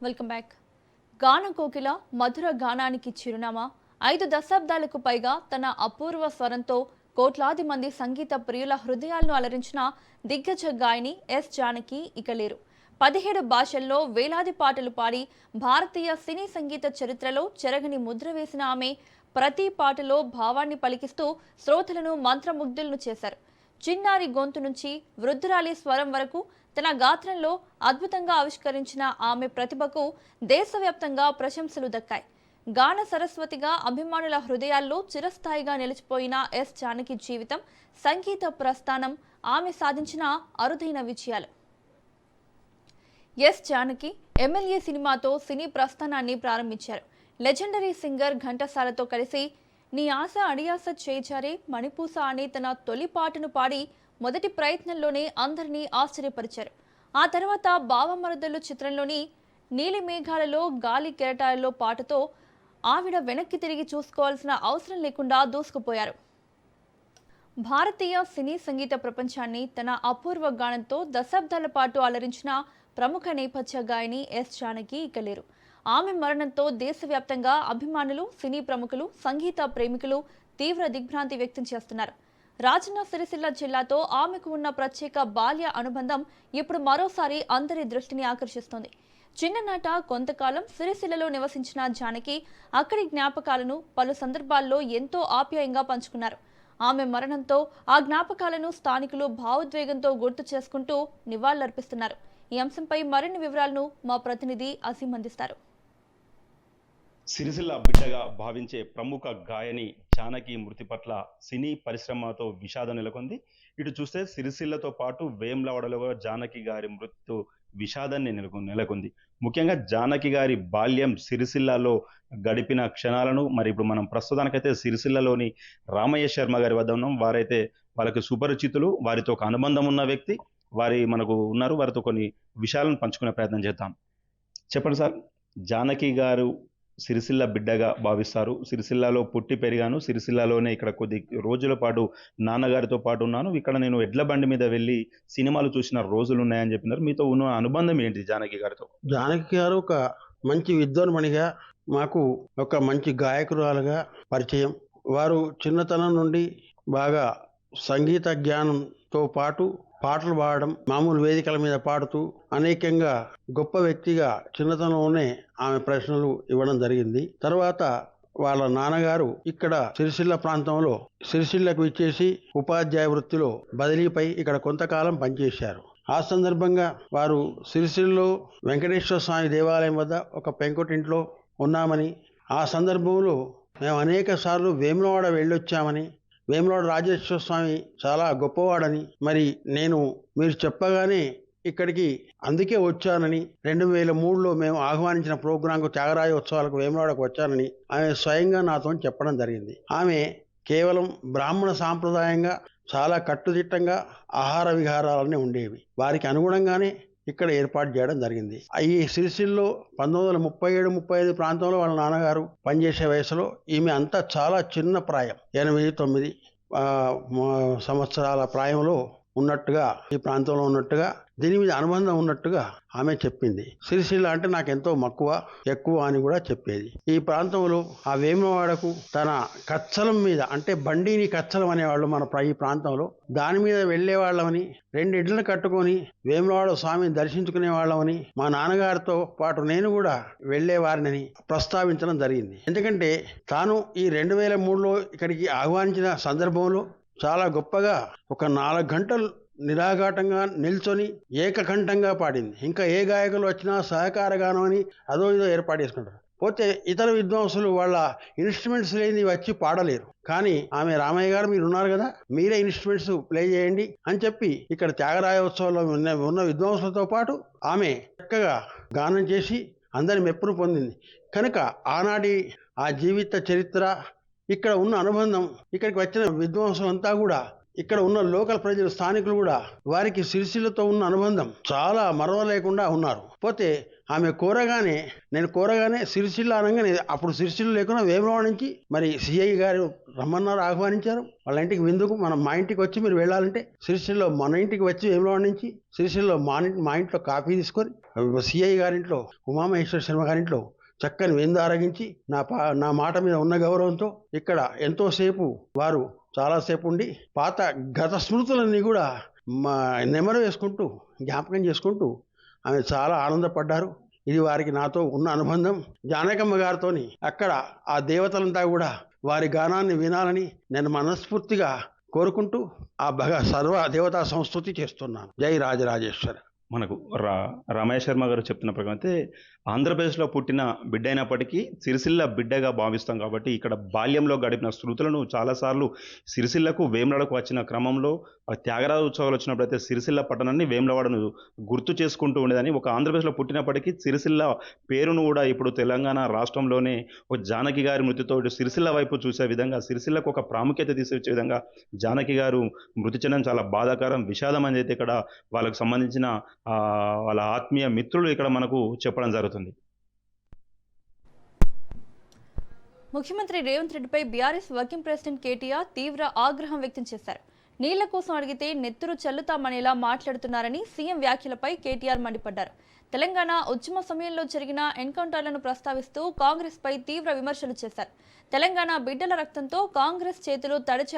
Welcome back. గాన కోకిల మధుర గానానికి చిరునామా 5 దశాబ్దాలకు పైగా తన అపూర్వ స్వరంతో కోట్లాది మంది సంగీత ప్రియుల హృదయాలను అలరించిన దిగ్గజ గాయని ఎస్ జానకి ఇక లేరు. 17 భాషల్లో వేలాది పాటలు పాడి భారతీయ సినీ సంగీత చరిత్రలో చెరగని ముద్ర వేసిన ఆమె ప్రతి పాటలో భావాన్ని పలికిస్తూ శ్రోతలను మంత్రముగ్ధులను చేశారు. చిన్నారి గొంతు నుంచి వృద్ధురాలి స్వరం వరకు తన గాత్రంలో అద్భుతంగా ఆవిష్కరించిన ఆమె ప్రతిభకు దేశవ్యాప్తంగా ప్రశంసలు దక్కాయి. గాన సరస్వతిగా అభిమానుల హృదయాల్లో చిరస్థాయిగా నిలిచిపోయిన ఎస్ జానకి జీవితం, సంగీత ప్రస్థానం, ఆమె సాధించిన అరుదైన విజయాలు. ఎస్ జానకి ఎమ్మెల్యే సినిమాతో సినీ ప్రస్థానాన్ని ప్రారంభించారు. లెజెండరీ సింగర్ ఘంటసాలతో కలిసి నీ ఆశ అడియాస చేజారే మణిపూస అనే తన తొలి పాటను పాడి మొదటి ప్రయత్నంలోనే అందరినీ ఆశ్చర్యపరిచారు. ఆ తర్వాత బావమరదలు చిత్రంలోని నీలి మేఘాలలో గాలి కెరటాలలో పాటతో ఆవిడ వెనక్కి తిరిగి చూసుకోవాల్సిన అవసరం లేకుండా దూసుకుపోయారు. భారతీయ సినీ సంగీత ప్రపంచాన్ని తన అపూర్వ గానంతో దశాబ్దాల పాటు అలరించిన ప్రముఖ నేపథ్య గాయని ఎస్ జానకి ఇక లేరు. ఆమె మరణంతో దేశవ్యాప్తంగా అభిమానులు, సినీ ప్రముఖులు, సంగీత ప్రేమికులు తీవ్ర దిగ్భ్రాంతి వ్యక్తం చేస్తున్నారు. రాజన్న సిరిసిల్ల జిల్లాతో ఆమెకు ఉన్న ప్రత్యేక బాల్య అనుబంధం ఇప్పుడు మరోసారి అందరి దృష్టిని ఆకర్షిస్తోంది. చిన్ననాట కొంతకాలం సిరిసిల్లలో నివసించిన జానకి అక్కడి జ్ఞాపకాలను పలు సందర్భాల్లో ఎంతో ఆప్యాయంగా పంచుకున్నారు. ఆమె మరణంతో ఆ జ్ఞాపకాలను స్థానికులు భావోద్వేగంతో గుర్తు చేసుకుంటూ నివాళులర్పిస్తున్నారు. ఈ అంశంపై మరిన్ని వివరాలను మా ప్రతినిధి అసీం అందిస్తారు. సిరిసిల్ల బిడ్డగా భావించే ప్రముఖ గాయని జానకి మృతి పట్ల సినీ పరిశ్రమతో విషాదం నెలకొంది. ఇటు చూస్తే సిరిసిల్లతో పాటు వేములవాడలో జానకి గారి మృత్యు విషాదాన్ని నెలకొంది. ముఖ్యంగా జానకి గారి బాల్యం సిరిసిల్లలో గడిపిన క్షణాలను మరి ఇప్పుడు మనం ప్రస్తుతానికైతే సిరిసిల్లలోని రామయ్య శర్మ గారి వద్ద ఉన్నాం. వారైతే వాళ్ళకి సుపరిచితులు, వారితో ఒక అనుబంధం ఉన్న వ్యక్తి మనకు ఉన్నారు. వారితో కొన్ని విషయాలను పంచుకునే ప్రయత్నం చేద్దాం. చెప్పండి సార్, జానకి గారు సిరిసిల్ల బిడ్డగా భావిస్తారు. సిరిసిల్లలో పుట్టి పెరిగాను, సిరిసిల్లలోనే ఇక్కడ కొద్ది రోజుల పాటు నాన్నగారితో పాటు ఉన్నాను, ఇక్కడ నేను ఎడ్ల బండి మీద వెళ్ళి సినిమాలు చూసిన రోజులు ఉన్నాయని చెప్పినారు. మీతో ఉన్న అనుబంధం ఏంటి జానకి గారితో? జానకి గారు ఒక మంచి విద్వాన్మణిగా, మాకు ఒక మంచి గాయకురాలుగా పరిచయం. వారు చిన్నతనం నుండి బాగా సంగీత జ్ఞానంతో పాటు పాటలు పాడడం, మామూలు వేదికల మీద పాడుతూ అనేకంగా గొప్ప వ్యక్తిగా చిన్నతనంలోనే ఆమె ప్రశ్నలు ఇవ్వడం జరిగింది. తర్వాత వాళ్ళ నాన్నగారు ఇక్కడ సిరిసిల్ల ప్రాంతంలో సిరిసిల్లకు ఇచ్చేసి ఉపాధ్యాయ వృత్తిలో బదిలీపై ఇక్కడ కొంతకాలం పనిచేశారు. ఆ సందర్భంగా వారు సిరిసిల్లో వెంకటేశ్వర స్వామి దేవాలయం వద్ద ఒక పెంకుటింట్లో ఉన్నామని, ఆ సందర్భంలో మేము అనేక సార్లు వేములవాడ వెళ్ళొచ్చామని, వేములవాడ రాజేశ్వర స్వామి చాలా గొప్పవాడని, మరి నేను మీరు చెప్పగానే ఇక్కడికి అందుకే వచ్చానని, 2003లో మేము ఆహ్వానించిన ప్రోగ్రాంకు త్యాగరాయ ఉత్సవాలకు వేములవాడకు వచ్చానని ఆమె స్వయంగా నాతో చెప్పడం జరిగింది. ఆమె కేవలం బ్రాహ్మణ సాంప్రదాయంగా చాలా కట్టుదిట్టంగా ఆహార విహారాలన్నీ ఉండేవి. వారికి అనుగుణంగానే ఇక్కడ ఏర్పాటు చేయడం జరిగింది. ఈ సిరిసిల్లో 1937-35 ప్రాంతంలో వాళ్ళ నాన్నగారు పనిచేసే వయసులో ఈమె అంతా చాలా చిన్న ప్రాయం, 8-9 సంవత్సరాల ప్రాయంలో ఉన్నట్టుగా, ఈ ప్రాంతంలో ఉన్నట్టుగా, దీని మీద అనుబంధం ఉన్నట్టుగా ఆమె చెప్పింది. సిరిసిల్ల అంటే నాకు ఎంతో మక్కువ, ఎక్కువ అని కూడా చెప్పేది. ఈ ప్రాంతంలో ఆ వేములవాడకు తన కచ్చలం మీద, అంటే బండిని కచ్చలం అనేవాళ్ళు మన ఈ ప్రాంతంలో, దాని మీద వెళ్లే వాళ్ళమని, 2 ఎడ్లను కట్టుకొని వేములవాడ స్వామిని దర్శించుకునే వాళ్ళమని, మా నాన్నగారితో పాటు నేను కూడా వెళ్లేవారిని ప్రస్తావించడం జరిగింది. ఎందుకంటే తాను ఈ 2003లో ఇక్కడికి ఆహ్వానించిన సందర్భంలో చాలా గొప్పగా ఒక 4 గంటలు నిరాఘాటంగా నిల్చొని ఏకకంఠంగా పాడింది. ఇంకా ఏ గాయకులు వచ్చినా సహకార గానం అని అదో ఇదో ఏర్పాటు చేసుకుంటారు. పోతే ఇతర విద్వాంసులు వాళ్ళ ఇన్స్ట్రుమెంట్స్ లేని వచ్చి పాడలేరు. కానీ ఆమె రామయ్య గారు మీరు ఉన్నారు కదా, మీరే ఇన్స్ట్రుమెంట్స్ ప్లే చేయండి అని చెప్పి ఇక్కడ త్యాగరాయ ఉత్సవంలో ఉన్న విద్వాంసులతో పాటు ఆమె చక్కగా గానం చేసి అందరి మెప్పును పొందింది. కనుక ఆనాటి ఆ జీవిత చరిత్ర, ఇక్కడ ఉన్న అనుబంధం, ఇక్కడికి వచ్చిన విద్వాంసులంతా కూడా, ఇక్కడ ఉన్న లోకల్ ప్రజలు, స్థానికులు కూడా వారికి సిరిసిల్లతో ఉన్న అనుబంధం చాలా మరవలేకుండా ఉన్నారు. పోతే ఆమె కోరగానే సిరిసిల్ల అనగానే, అప్పుడు సిరిసిల్ల లేకుండా వేములవాడ నుంచి మరి సిఐ గారు రమ్మన్నారు, ఆహ్వానించారు. వాళ్ళ ఇంటికి విందుకు మా ఇంటికి వచ్చి మీరు వెళ్ళాలంటే సిరిసిల్లో మన ఇంటికి వచ్చి వేములవాడ నుంచి సిరిసిల్లో మా ఇంట్లో కాఫీ తీసుకొని సిఐ గారింట్లో ఉమామహేశ్వర శర్మ గారింట్లో చక్కని విందు ఆరగించి నా మాట మీద ఉన్న గౌరవంతో ఇక్కడ ఎంతోసేపు వారు చాలాసేపు ఉండి గత స్మృతులన్నీ కూడా నెమరు వేసుకుంటూ జ్ఞాపకం చేసుకుంటూ ఆమె చాలా ఆనందపడ్డారు. ఇది వారికి నాతో ఉన్న అనుబంధం. జానకమ్మ గారితో అక్కడ ఆ దేవతలంతా కూడా వారి గానాన్ని వినాలని నేను మనస్ఫూర్తిగా కోరుకుంటూ ఆ సర్వ దేవతా సంస్తుతి చేస్తున్నాను. జై రాజరాజేశ్వర. మనకు రమేష్ శర్మ గారు చెప్తున్న ప్రకారం అయితే ఆంధ్రప్రదేశ్లో పుట్టిన బిడ్డ అయినప్పటికీ సిరిసిల్ల బిడ్డగా భావిస్తాం కాబట్టి ఇక్కడ బాల్యంలో గడిపిన శృతులను చాలాసార్లు సిరిసిల్లకు వేములవాడకు వచ్చిన క్రమంలో త్యాగరాజ ఉత్సవాలు వచ్చినప్పుడైతే సిరిసిల్ల పట్టణాన్ని వేములవాడను గుర్తు చేసుకుంటూ ఉండేదని, ఒక ఆంధ్రప్రదేశ్లో పుట్టినప్పటికీ సిరిసిల్ల పేరును కూడా ఇప్పుడు తెలంగాణ రాష్ట్రంలోనే ఒక జానకి గారి మృతితో సిరిసిల్ల వైపు చూసే విధంగా, సిరిసిల్లకు ఒక ప్రాముఖ్యత తీసుకొచ్చే విధంగా జానకి గారు మృతి చెందడం చాలా బాధాకరం, విషాదం అని అయితే ఇక్కడ వాళ్ళకు సంబంధించిన వాళ్ళ ఆత్మీయ మిత్రులు ఇక్కడ మనకు చెప్పడం జరుగుతుంది. ముఖ్యమంత్రి రేవంత్ రెడ్డిపై బీఆర్ఎస్ వర్కింగ్ ప్రెసిడెంట్ కేటీఆర్ తీవ్ర ఆగ్రహం వ్యక్తం చేశారు. నీళ్ల కోసం అడిగితే నెత్తురు చల్లుతామనేలా మాట్లాడుతున్నారని సీఎం వ్యాఖ్యలపై కేటీఆర్ మండిపడ్డారు. తెలంగాణ ఉద్యమ సమయంలో జరిగిన ఎన్కౌంటర్లను ప్రస్తావిస్తూ కాంగ్రెస్ పై తీవ్ర విమర్శలు చేశారు. తెలంగాణ బిడ్డల రక్తంతో కాంగ్రెస్ చేతులు తడిచే